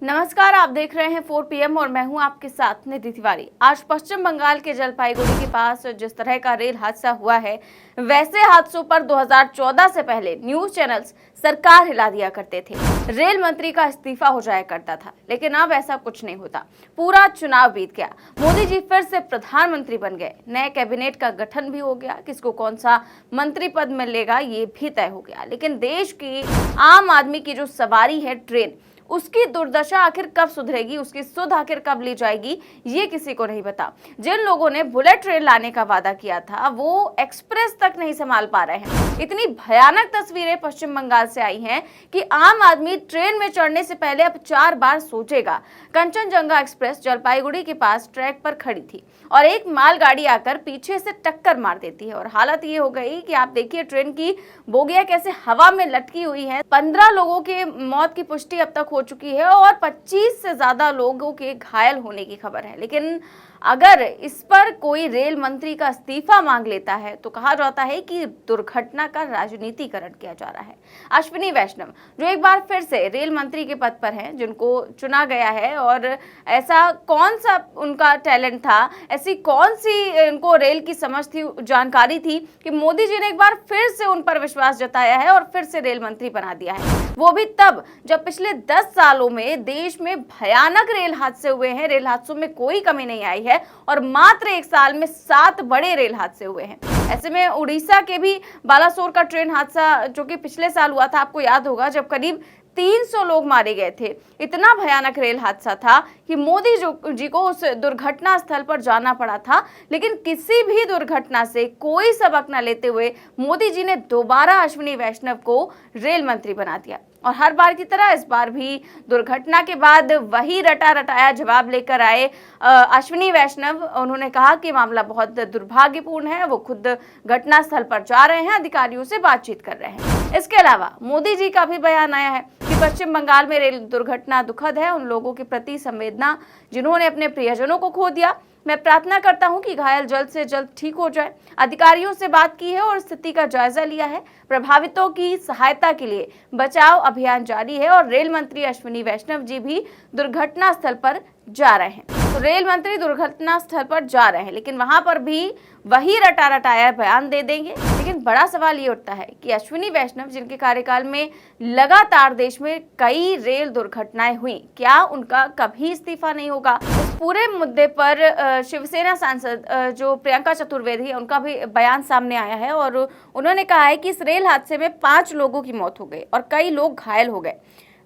नमस्कार, आप देख रहे हैं 4 PM और मैं हूं आपके साथ निधि तिवारी। आज पश्चिम बंगाल के जलपाईगुड़ी के पास जिस तरह का रेल हादसा हुआ है, वैसे हादसों पर 2014 से पहले न्यूज चैनल्स सरकार हिला दिया करते थे। रेल मंत्री का इस्तीफा हो जाया करता था, लेकिन अब ऐसा कुछ नहीं होता। पूरा चुनाव बीत गया, मोदी जी फिर से प्रधानमंत्री बन गए, नए कैबिनेट का गठन भी हो गया, किसको कौन सा मंत्री पद मिलेगा ये भी तय हो गया। लेकिन देश की आम आदमी की जो सवारी है ट्रेन, उसकी दुर्दशा आखिर कब सुधरेगी, उसकी सुध आखिर कब ली जाएगी, ये किसी को नहीं पता। जिन लोगों ने बुलेट ट्रेन लाने का वादा किया था, वो एक्सप्रेस तक नहीं संभाल पा रहे हैं। इतनी भयानक तस्वीरें पश्चिम बंगाल से आई हैं कि आम आदमी ट्रेन में चढ़ने से पहले अब 4 बार सोचेगा। कंचनजंगा एक्सप्रेस जलपाईगुड़ी के पास ट्रैक पर खड़ी थी और एक मालगाड़ी आकर पीछे से टक्कर मार देती है और हालत ये हो गई कि आप देखिए ट्रेन की बोगियां कैसे हवा में लटकी हुई हैं। 15 लोगों के मौत की पुष्टि अब तक हो चुकी है और 25 से ज्यादा लोगों के घायल होने की खबर है। लेकिन अगर इस पर कोई रेल मंत्री का इस्तीफा मांग लेता है तो कहा जाता है कि दुर्घटना का राजनीतिकरण किया जा रहा है। अश्विनी वैष्णव जो एक बार फिर से रेल मंत्री के पद पर हैं, जिनको चुना गया है, और ऐसा कौन सा उनका टैलेंट था, ऐसी कौन सी उनको रेल की समझ थी, जानकारी थी कि मोदी जी ने एक बार फिर से उन पर विश्वास जताया है और फिर से रेल मंत्री बना दिया है। वो भी तब जब पिछले 10 सालों में देश में भयानक रेल हादसे हुए हैं। रेल हादसों में कोई कमी नहीं आई है और मात्र 1 साल में 7 बड़े रेल हादसे हुए हैं। ऐसे में उड़ीसा के भी बालासोर का ट्रेन हादसा जो कि पिछले साल हुआ था, आपको याद होगा, जब करीब 300 लोग मारे गए थे। इतना भयानक रेल हादसा था कि मोदी जी को उस दुर्घटना स्थल पर जाना पड़ा था। लेकिन किसी भी दुर्घटना से कोई सबक न लेते हुए मोदी जी ने दोबारा अश्विनी वैष्णव को रेल मंत्री बना दिया और हर बार की तरह इस बार भी दुर्घटना के बाद वही रटा रटाया जवाब लेकर आए अश्विनी वैष्णव। उन्होंने कहा कि मामला बहुत दुर्भाग्यपूर्ण है, वो खुद घटनास्थल पर जा रहे हैं, अधिकारियों से बातचीत कर रहे हैं। इसके अलावा मोदी जी का भी बयान आया है कि पश्चिम बंगाल में रेल दुर्घटना दुखद है, उन लोगों के प्रति संवेदना जिन्होंने अपने प्रियजनों को खो दिया। मैं प्रार्थना करता हूं कि घायल जल्द से जल्द ठीक हो जाए। अधिकारियों से बात की है और स्थिति का जायजा लिया है। प्रभावितों की सहायता के लिए बचाव अभियान जारी है और रेल मंत्री अश्विनी वैष्णव जी भी दुर्घटना स्थल पर जा रहे हैं। तो रेल मंत्री दुर्घटना स्थल पर जा रहे हैं, लेकिन वहां पर भी वही रटा रटाया बयान दे देंगे। लेकिन बड़ा सवाल ये उठता है कि अश्विनी वैष्णव, जिनके कार्यकाल में लगातार देश में कई रेल दुर्घटनाएं हुई, क्या उनका कभी इस्तीफा नहीं होगा? इस पूरे मुद्दे पर शिवसेना सांसद जो प्रियंका चतुर्वेदी है, उनका भी बयान सामने आया है और उन्होंने कहा है कि इस रेल हादसे में 5 लोगों की मौत हो गई और कई लोग घायल हो गए।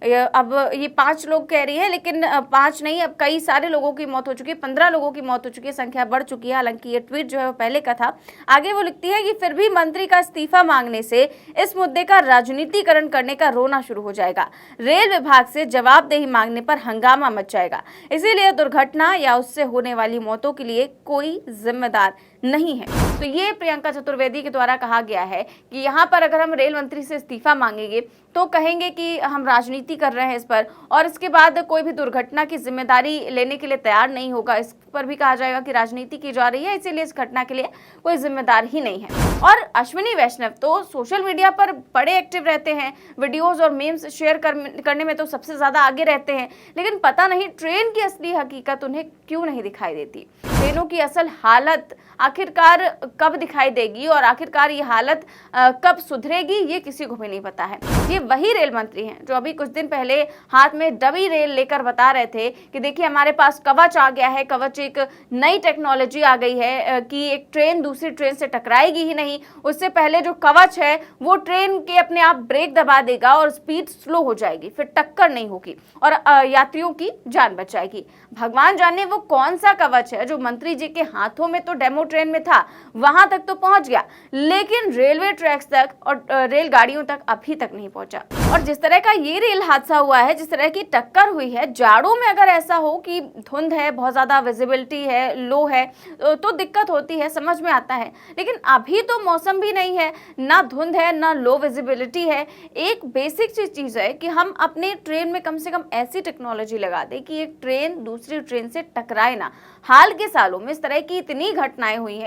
अब ये 5 लोग कह रही है, लेकिन 5 नहीं, अब कई सारे लोगों की मौत हो चुकी है, 15 लोगों की मौत हो चुकी है, संख्या बढ़ चुकी है। हालांकि ये ट्वीट जो है वो पहले का था। आगे वो लिखती है कि फिर भी मंत्री का इस्तीफा मांगने से इस मुद्दे का राजनीतिकरण करने का रोना शुरू हो जाएगा। रेल विभाग से जवाबदेही मांगने पर हंगामा मच जाएगा। इसीलिए दुर्घटना या उससे होने वाली मौतों के लिए कोई जिम्मेदार नहीं है। तो ये प्रियंका चतुर्वेदी के द्वारा कहा गया है कि यहाँ पर अगर हम रेल मंत्री से इस्तीफा मांगेंगे तो कहेंगे कि हम राजनीति कर रहे हैं इस पर, और इसके बाद कोई भी दुर्घटना की जिम्मेदारी लेने के लिए तैयार नहीं होगा। इस पर भी कहा जाएगा कि राजनीति की जा रही है, इसीलिए इस घटना के लिए कोई जिम्मेदार ही नहीं है। और अश्विनी वैष्णव तो सोशल मीडिया पर बड़े एक्टिव रहते हैं, वीडियोज और मीम्स शेयर करने में तो सबसे ज्यादा आगे रहते हैं, लेकिन पता नहीं ट्रेन की असली हकीकत उन्हें क्यों नहीं दिखाई देती। ट्रेनों की असल हालत आखिरकार कब दिखाई देगी और आखिरकार ये हालत कब सुधरेगी, ये किसी को भी नहीं पता है। ये वही रेल मंत्री हैं जो अभी कुछ दिन पहले हाथ में डबी रेल लेकर बता रहे थे कि देखिए हमारे पास कवच आ गया है, कवच एक नई टेक्नोलॉजी आ गई है कि एक ट्रेन दूसरी ट्रेन से टकराएगी ही नहीं, उससे पहले जो कवच है वो ट्रेन के अपने आप ब्रेक दबा देगा और स्पीड स्लो हो जाएगी, फिर टक्कर नहीं होगी और यात्रियों की जान बच जाएगी। भगवान जाने वो कौन सा कवच है जो मंत्री जी के हाथों में तो डेमो ट्रेन में था, वहां तक तो पहुंच गया, लेकिन रेलवे ट्रैक्स तक और रेलगाड़ियों तक अभी तक नहीं पहुंचा। और जिस तरह का ये रेल हादसा हुआ है, जिस तरह की टक्कर हुई है, जाड़ों में अगर ऐसा हो कि धुंध है, बहुत ज्यादा विजिबिलिटी है, लो है, तो दिक्कत होती है, समझ में आता है। लेकिन अभी तो मौसम भी नहीं है, ना धुंध है, ना लो विजिबिलिटी है। एक बेसिक चीज है कि हम अपने ट्रेन में कम से कम ऐसी टेक्नोलॉजी लगा दें कि एक ट्रेन दूसरी ट्रेन से टकराए ना। हाल के सालों में इस तरह की इतनी घटनाएं हुई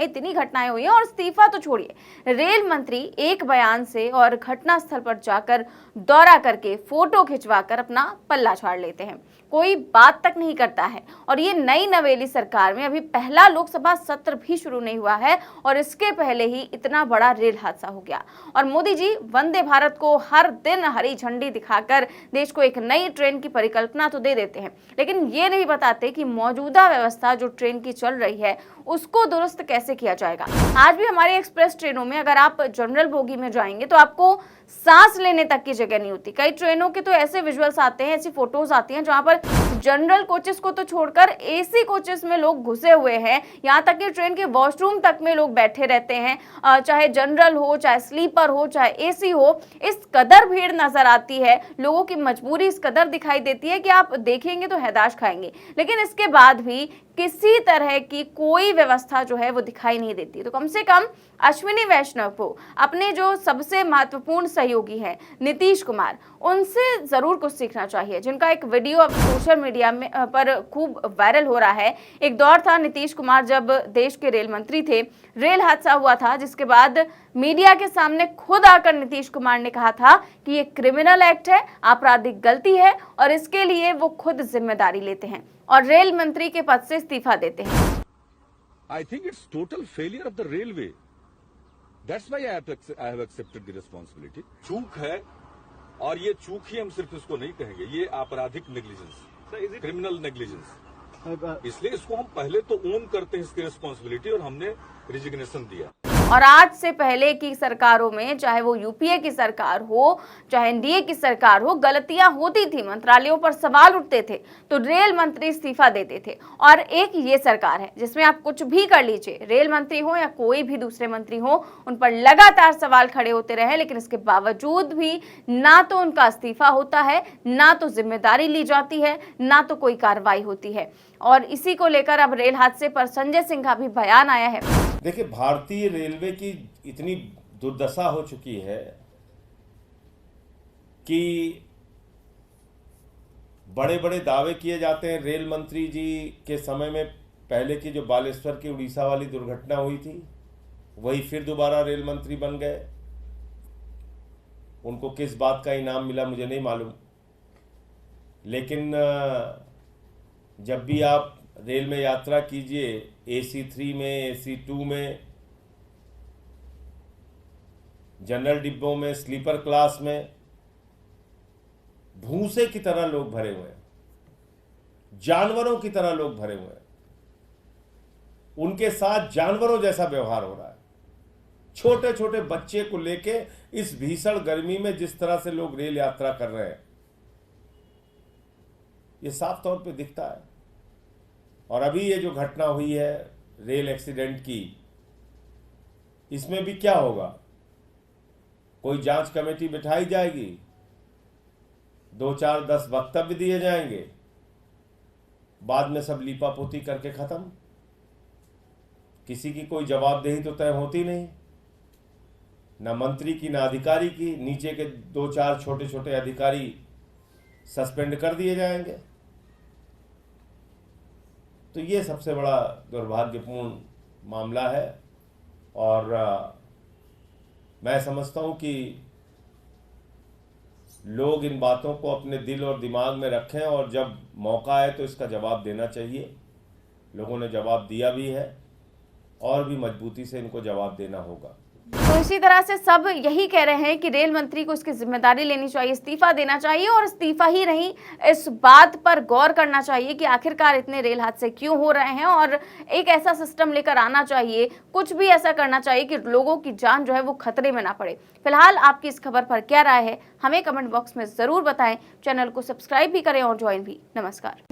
हैं और इस्तीफा तो छोड़िए, रेल मंत्री एक बयान से और घटनास्थल पर जाकर दौरा करके फोटो खिंचवाकर अपना पल्ला झाड़ लेते हैं, कोई बात तक नहीं करता है। और ये नई नवेली सरकार में अभी पहला लोकसभा सत्र भी शुरू नहीं हुआ है और इसके पहले ही इतना बड़ा रेल हादसा हो गया। और मोदी जी वंदे भारत को हर दिन हरी झंडी दिखाकर देश को एक नई ट्रेन की परिकल्पना तो दे देते हैं, लेकिन ये नहीं बताते कि मौजूदा व्यवस्था जो ट्रेन की चल रही है उसको दुरुस्त कैसे किया जाएगा। आज भी हमारी एक्सप्रेस ट्रेनों में अगर आप जनरल बोगी में जाएंगे तो आपको सांस लेने तक की जगह नहीं होती। कई ट्रेनों के तो ऐसे विजुअल्स आते हैं, ऐसी फोटोज आती हैं जहां पर जनरल कोचेस को तो छोड़कर एसी कोचेस में लोग घुसे हुए हैं, यहाँ तक कि ट्रेन के वॉशरूम तक में लोग बैठे रहते हैं, चाहे जनरल हो, चाहे स्लीपर हो, चाहे एसी हो। इस कदर भीड़ नजर आती है, लोगों की मजबूरी इस कदर दिखाई देती है कि आप देखेंगे तो हैदाश खाएंगे, लेकिन इसके बाद भी किसी तरह की कोई व्यवस्था जो है वो दिखाई नहीं देती। तो कम से कम अश्विनी वैष्णव को अपने जो सबसे महत्वपूर्ण सहयोगी हैं नीतीश कुमार, उनसे जरूर कुछ सीखना चाहिए, जिनका एक वीडियो अब सोशल मीडिया में पर खूब वायरल हो रहा है। एक दौर था नीतीश कुमार जब देश के रेल मंत्री थे, रेल हादसा हुआ था, जिसके बाद मीडिया के सामने खुद आकर नीतीश कुमार ने कहा था कि ये क्रिमिनल एक्ट है, आपराधिक गलती है और इसके लिए वो खुद जिम्मेदारी लेते हैं और रेल मंत्री के पद से इस्तीफा देते हैं। I think it's total failure of the railway. That's why I have accepted the responsibility. चूक है और ये चूक ही हम सिर्फ इसको नहीं कहेंगे, ये आपराधिक नेग्लिजेंस, क्रिमिनल नेग्लिजेंस। इसलिए इसको हम पहले तो ओन करते हैं इसकी रिस्पॉन्सिबिलिटी और हमने रिजिग्नेशन दिया। और आज से पहले की सरकारों में, चाहे वो यूपीए की सरकार हो, चाहे एनडीए की सरकार हो, गलतियां होती थी, मंत्रालयों पर सवाल उठते थे तो रेल मंत्री इस्तीफा देते थे। और एक ये सरकार है जिसमें आप कुछ भी कर लीजिए, रेल मंत्री हो या कोई भी दूसरे मंत्री हो, उन पर लगातार सवाल खड़े होते रहे, लेकिन इसके बावजूद भी ना तो उनका इस्तीफा होता है, ना तो जिम्मेदारी ली जाती है, ना तो कोई कार्रवाई होती है। और इसी को लेकर अब रेल हादसे पर संजय सिंह का भी बयान आया है। देखिए, भारतीय रेलवे की इतनी दुर्दशा हो चुकी है कि बड़े बड़े दावे किए जाते हैं। रेल मंत्री जी के समय में पहले की जो बालेश्वर की उड़ीसा वाली दुर्घटना हुई थी, वही फिर दोबारा रेल मंत्री बन गए। उनको किस बात का इनाम मिला मुझे नहीं मालूम, लेकिन जब भी आप रेल में यात्रा कीजिए, AC3 में, AC2 में, जनरल डिब्बों में, स्लीपर क्लास में, भूसे की तरह लोग भरे हुए हैं, जानवरों की तरह लोग भरे हुए हैं। उनके साथ जानवरों जैसा व्यवहार हो रहा है। छोटे छोटे बच्चे को लेके इस भीषण गर्मी में जिस तरह से लोग रेल यात्रा कर रहे हैं, ये साफ तौर पे दिखता है। और अभी ये जो घटना हुई है रेल एक्सीडेंट की, इसमें भी क्या होगा? कोई जांच कमेटी बिठाई जाएगी, 2, 4, 10 वक्तव्य दिए जाएंगे, बाद में सब लीपापोती करके खत्म। किसी की कोई जवाबदेही तो तय होती नहीं, ना मंत्री की, ना अधिकारी की। नीचे के 2-4 छोटे छोटे अधिकारी सस्पेंड कर दिए जाएंगे। तो ये सबसे बड़ा दुर्भाग्यपूर्ण मामला है। और मैं समझता हूँ कि लोग इन बातों को अपने दिल और दिमाग में रखें और जब मौका आए तो इसका जवाब देना चाहिए। लोगों ने जवाब दिया भी है और भी मजबूती से इनको जवाब देना होगा। तो इसी तरह से सब यही कह रहे हैं कि रेल मंत्री को इसकी जिम्मेदारी लेनी चाहिए, इस्तीफा देना चाहिए और इस्तीफा ही नहीं, इस बात पर गौर करना चाहिए कि आखिरकार इतने रेल हादसे क्यों हो रहे हैं और एक ऐसा सिस्टम लेकर आना चाहिए, कुछ भी ऐसा करना चाहिए कि लोगों की जान जो है वो खतरे में ना पड़े। फिलहाल आपकी इस खबर पर क्या राय है, हमें कमेंट बॉक्स में जरूर बताएं। चैनल को सब्सक्राइब भी करें और ज्वाइन भी। नमस्कार।